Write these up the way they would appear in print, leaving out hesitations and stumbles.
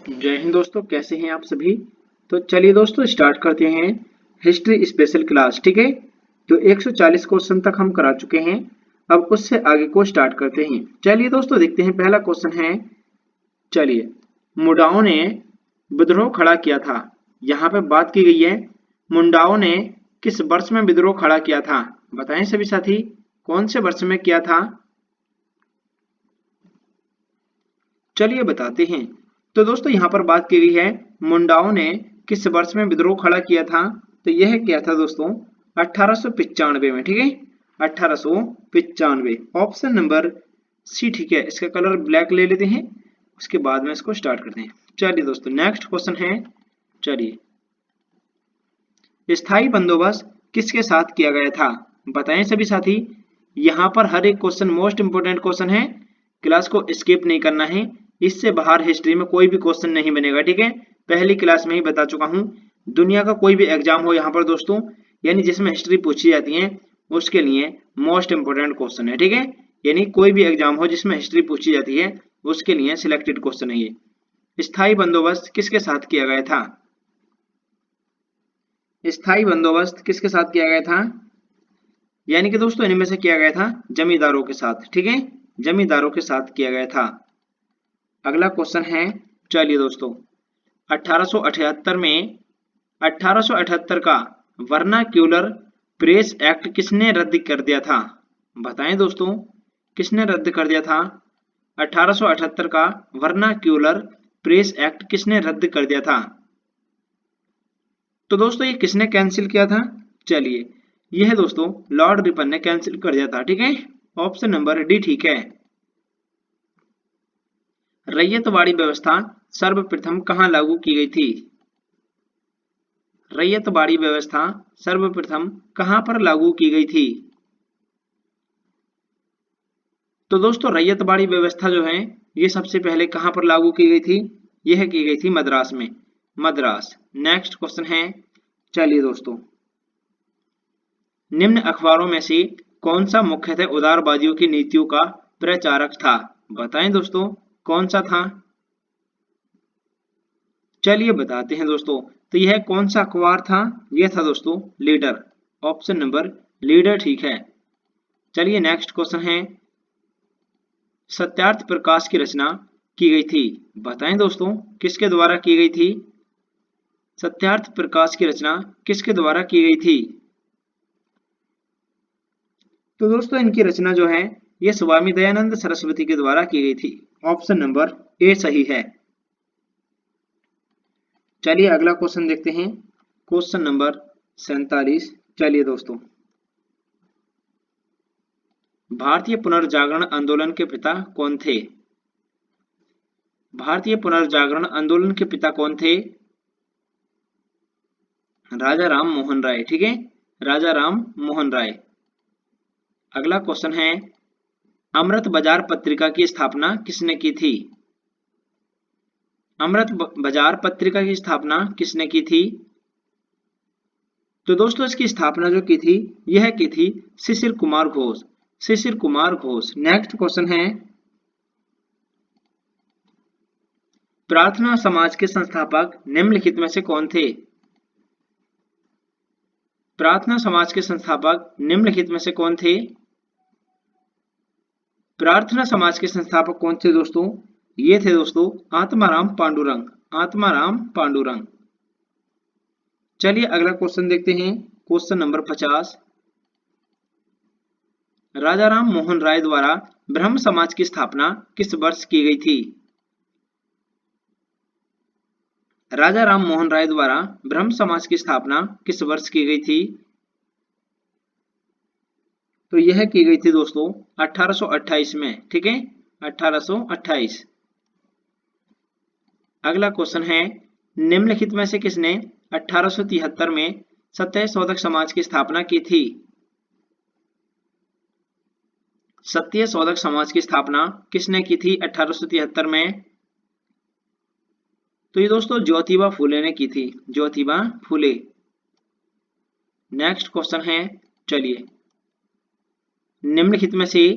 जय हिंद दोस्तों, कैसे हैं आप सभी। तो चलिए दोस्तों स्टार्ट करते हैं हिस्ट्री स्पेशल क्लास। ठीक है, तो 140 क्वेश्चन तक हम करा चुके हैं। अब उससे आगे को स्टार्ट करते हैं। चलिए दोस्तों देखते हैं, पहला क्वेश्चन है। चलिए, मुंडाओं ने विद्रोह खड़ा किया था। यहाँ पे बात की गई है मुंडाओं ने किस वर्ष में विद्रोह खड़ा किया था। बताएं सभी साथी, कौन से वर्ष में किया था। चलिए बताते हैं। तो दोस्तों यहाँ पर बात की गई है मुंडाओं ने किस वर्ष में विद्रोह खड़ा किया था। तो यह किया था दोस्तों 1895 में। ठीक है, 1895। ऑप्शन नंबर सी ठीक है। इसका कलर ब्लैक ले लेते हैं, उसके बाद में इसको स्टार्ट करते हैं। चलिए दोस्तों नेक्स्ट क्वेश्चन है। चलिए, स्थायी बंदोबस्त किसके साथ किया गया था। बताएं सभी साथी। यहाँ पर हर एक क्वेश्चन मोस्ट इंपोर्टेंट क्वेश्चन है, क्लास को स्किप नहीं करना है। इससे बाहर हिस्ट्री में कोई भी क्वेश्चन नहीं बनेगा। ठीक है, पहली क्लास में ही बता चुका हूँ। दुनिया का कोई भी एग्जाम हो यहाँ पर दोस्तों, यानी जिसमें हिस्ट्री पूछी जाती है, उसके लिए मोस्ट इंपोर्टेंट क्वेश्चन है। ठीक है, यानी कोई भी एग्जाम हो जिसमें हिस्ट्री पूछी जाती है, उसके लिए सिलेक्टेड क्वेश्चन है ये। स्थायी बंदोबस्त किसके साथ किया गया था। स्थायी बंदोबस्त किसके साथ किया गया था, यानी कि दोस्तों इनमें से किया गया था जमींदारों के साथ। ठीक है, जमींदारों के साथ किया गया था। अगला क्वेश्चन है। चलिए दोस्तों, 1878 में 1878 का वर्नाक्यूलर प्रेस एक्ट किसने रद्द कर दिया था। बताएं दोस्तों, किसने रद्द कर दिया था। 1878 का वर्नाक्यूलर प्रेस एक्ट किसने रद्द कर दिया था। तो दोस्तों ये किसने कैंसिल किया था। चलिए, यह दोस्तों लॉर्ड रिपन ने कैंसिल कर दिया था। ठीक है, ऑप्शन नंबर डी ठीक है। रैयतवाड़ी व्यवस्था सर्वप्रथम कहां लागू की गई थी। रैयतवाड़ी व्यवस्था सर्वप्रथम कहां पर लागू की गई थी। तो दोस्तों रैयतवाड़ी व्यवस्था जो है ये सबसे पहले कहां पर लागू की गई थी। यह की गई थी मद्रास में, मद्रास। नेक्स्ट क्वेश्चन है। चलिए दोस्तों, निम्न अखबारों में से कौन सा मुख्यतः उदारवादियों की नीतियों का प्रचारक था। बताएं दोस्तों, कौन सा था। चलिए बताते हैं दोस्तों। तो यह कौन सा अखबार था। यह था दोस्तों लीडर। ऑप्शन नंबर लीडर ठीक है। चलिए नेक्स्ट क्वेश्चन है। सत्यार्थ प्रकाश की रचना की गई थी। बताएं दोस्तों, किसके द्वारा की गई थी। सत्यार्थ प्रकाश की रचना किसके द्वारा की गई थी। तो दोस्तों इनकी रचना जो है ये स्वामी दयानंद सरस्वती के द्वारा की गई थी। ऑप्शन नंबर ए सही है। चलिए अगला क्वेश्चन देखते हैं, क्वेश्चन नंबर 47। चलिए दोस्तों, भारतीय पुनर्जागरण आंदोलन के पिता कौन थे। भारतीय पुनर्जागरण आंदोलन के पिता कौन थे। राजा राम मोहन राय। ठीक है, राजा राम मोहन राय। अगला क्वेश्चन है। अमृत बाजार पत्रिका की स्थापना किसने की थी। अमृत बाजार पत्रिका की स्थापना किसने की थी। तो दोस्तों इसकी स्थापना जो की थी यह की थी शिशिर कुमार घोष। शिशिर कुमार घोष। नेक्स्ट क्वेश्चन है। प्रार्थना समाज के संस्थापक निम्नलिखित में से कौन थे। प्रार्थना समाज के संस्थापक निम्नलिखित में से कौन थे। प्रार्थना समाज के संस्थापक कौन थे दोस्तों। ये थे दोस्तों आत्माराम पांडुरंग। आत्माराम पांडुरंग। चलिए अगला क्वेश्चन देखते हैं, क्वेश्चन नंबर 50। राजा राम मोहन राय द्वारा ब्रह्म समाज की स्थापना किस वर्ष की गई थी। राजा राम मोहन राय द्वारा ब्रह्म समाज की स्थापना किस वर्ष की गई थी। तो यह की गई थी दोस्तों 1828 में। ठीक है, 1828। अगला क्वेश्चन है। निम्नलिखित में से किसने 1873 में सत्यशोधक समाज की स्थापना की थी। सत्यशोधक समाज की स्थापना किसने की थी 1873 में। तो ये दोस्तों ज्योतिबा फूले ने की थी। ज्योतिबा फूले। नेक्स्ट क्वेश्चन है। चलिए, निम्नलिखित में से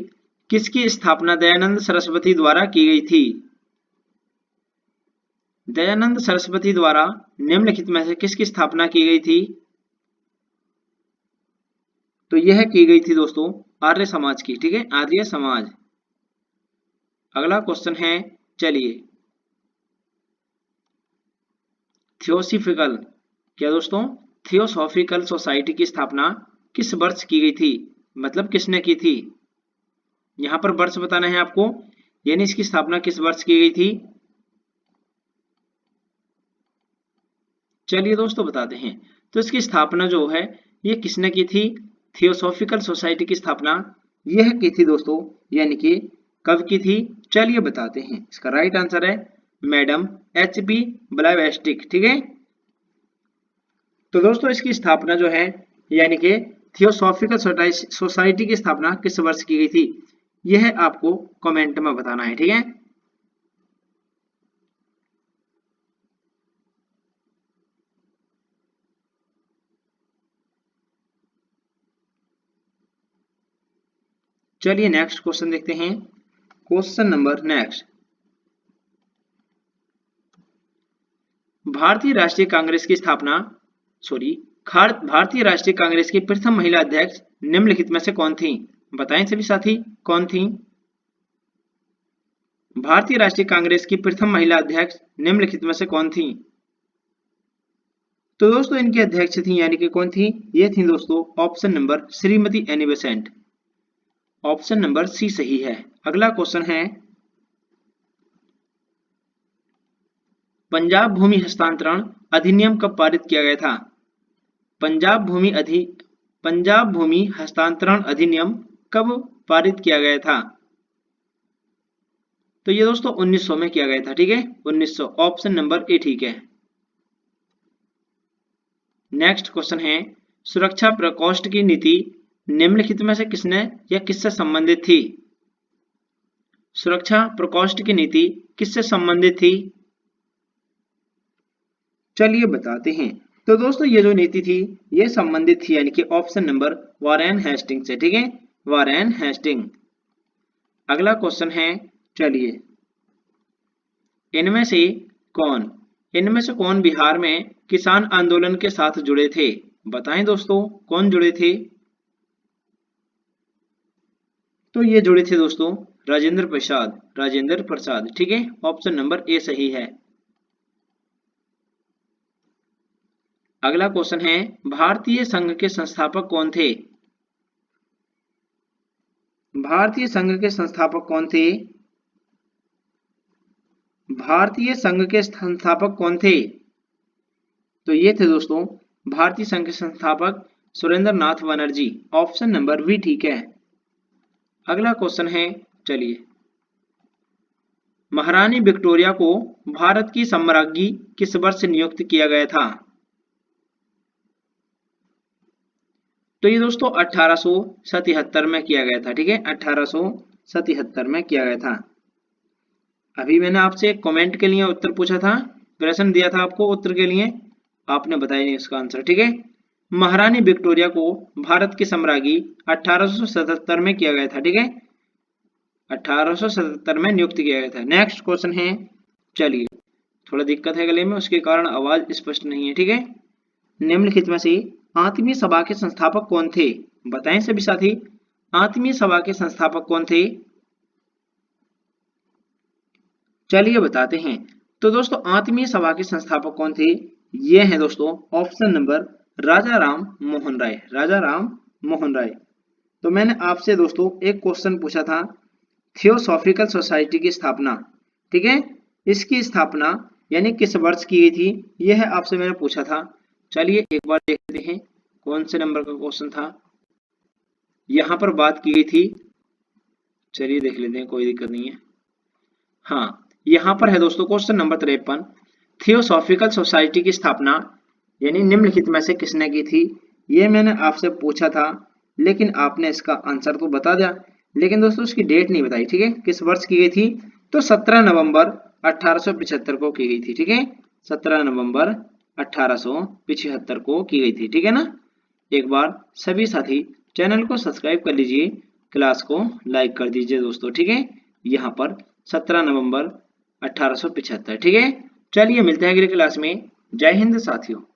किसकी स्थापना दयानंद सरस्वती द्वारा की गई थी। दयानंद सरस्वती द्वारा निम्नलिखित में से किसकी स्थापना की गई थी? तो यह की गई थी दोस्तों आर्य समाज की। ठीक है, आर्य समाज। अगला क्वेश्चन है, चलिए, थियोसॉफिकल, क्या दोस्तों, थियोसॉफिकल सोसाइटी की स्थापना किस वर्ष की गई थी? मतलब किसने की थी? यहां पर वर्ष बताना है आपको, यानी इसकी स्थापना किस वर्ष की गई थी? चलिए दोस्तों बताते हैं। तो इसकी स्थापना जो है ये किसने की थी? थियोसॉफिकल सोसाइटी की स्थापना यह की थी दोस्तों, यानी कि कब की थी? चलिए बताते हैं। इसका राइट आंसर है मैडम H.P. ब्लेवात्स्की। ठीक है, तो दोस्तों इसकी स्थापना जो है, यानी कि थियोसॉफिकल सोसाइटी की स्थापना किस वर्ष की गई थी, यह आपको कमेंट में बताना है। ठीक है, चलिए नेक्स्ट क्वेश्चन देखते हैं। क्वेश्चन नंबर नेक्स्ट, भारतीय राष्ट्रीय कांग्रेस की स्थापना भारतीय राष्ट्रीय कांग्रेस की प्रथम महिला अध्यक्ष निम्नलिखित में से कौन थी? बताएं सभी साथी, कौन थी? भारतीय राष्ट्रीय कांग्रेस की प्रथम महिला अध्यक्ष निम्नलिखित में से कौन थी? तो दोस्तों इनकी अध्यक्ष थी, यानी कि कौन थी? ये थी दोस्तों option number Shrimati Annie Besant. Option number C सही है। अगला क्वेश्चन है, पंजाब भूमि हस्तांतरण अधिनियम कब पारित किया गया था? पंजाब भूमि हस्तांतरण अधिनियम कब पारित किया गया था? तो ये दोस्तों 1900 में किया गया था। ठीक है, 1900, ऑप्शन नंबर ए ठीक है। नेक्स्ट क्वेश्चन है, सुरक्षा प्रकोष्ठ की नीति निम्नलिखित में से किसने या किससे संबंधित थी? सुरक्षा प्रकोष्ठ की नीति किससे संबंधित थी? चलिए बताते हैं। तो दोस्तों ये जो नीति थी ये संबंधित थी, यानी कि ऑप्शन नंबर वारेन हेस्टिंग से। ठीक है, वारेन हेस्टिंग। अगला क्वेश्चन है, चलिए, इनमें से कौन बिहार में किसान आंदोलन के साथ जुड़े थे? बताएं दोस्तों, कौन जुड़े थे? तो ये जुड़े थे दोस्तों राजेंद्र प्रसाद। ठीक है, ऑप्शन नंबर ए सही है। अगला क्वेश्चन है, भारतीय संघ के संस्थापक कौन थे? भारतीय संघ के संस्थापक कौन थे? भारतीय संघ के संस्थापक कौन थे? तो ये थे दोस्तों भारतीय संघ के संस्थापक सुरेंद्र नाथ बनर्जी। ऑप्शन नंबर बी ठीक है। अगला क्वेश्चन है, चलिए, महारानी विक्टोरिया को भारत की सम्राज्ञी किस वर्ष नियुक्त किया गया था? तो ये दोस्तों 1877 में किया गया था। ठीक है, 1877 में किया गया था। अभी मैंने आपसे कमेंट के लिए उत्तर पूछा था, प्रश्न दिया था आपको उत्तर के लिए, आपने बताया नहीं इसका आंसर। ठीक है, महारानी विक्टोरिया को भारत की सम्राज्ञी 1877 में किया गया था। ठीक है, 1877 में नियुक्त किया गया था। नेक्स्ट क्वेश्चन है, चलिए, थोड़ा दिक्कत है गले में, उसके कारण आवाज स्पष्ट नहीं है। ठीक है, निम्नलिखित में से आत्मीय सभा के संस्थापक कौन थे? बताएं सभी साथी, आत्मीय सभा के संस्थापक कौन थे? चलिए बताते हैं। तो दोस्तों आत्मीय सभा के संस्थापक कौन थे? ये हैं दोस्तों ऑप्शन नंबर राजा राम मोहन राय। तो मैंने आपसे दोस्तों एक क्वेश्चन पूछा था, थियोसॉफिकल सोसाइटी की स्थापना, ठीक है, इसकी स्थापना यानी किस वर्ष की गई थी, यह आपसे मैंने पूछा था। चलिए एक बार देखते हैं कौन से नंबर का क्वेश्चन था। यहां पर बात की गई थी, चलिए देख लेते हैं, कोई दिक्कत नहीं है। हाँ, यहां पर है दोस्तों क्वेश्चन नंबर 53, थियोसॉफिकल सोसाइटी की स्थापना यानी निम्नलिखित में से किसने की थी, ये मैंने आपसे पूछा था, लेकिन आपने इसका आंसर तो बता दिया, लेकिन दोस्तों उसकी डेट नहीं बताई। ठीक है, किस वर्ष की गई थी? तो 17 नवंबर 1875 को की गई थी। ठीक है, 17 नवंबर 1875 को की गई थी। ठीक है ना, एक बार सभी साथी चैनल को सब्सक्राइब कर लीजिए, क्लास को लाइक कर दीजिए दोस्तों। ठीक है, यहाँ पर 17 नवंबर 1875। ठीक है, चलिए मिलते हैं अगली क्लास में। जय हिंद साथियों।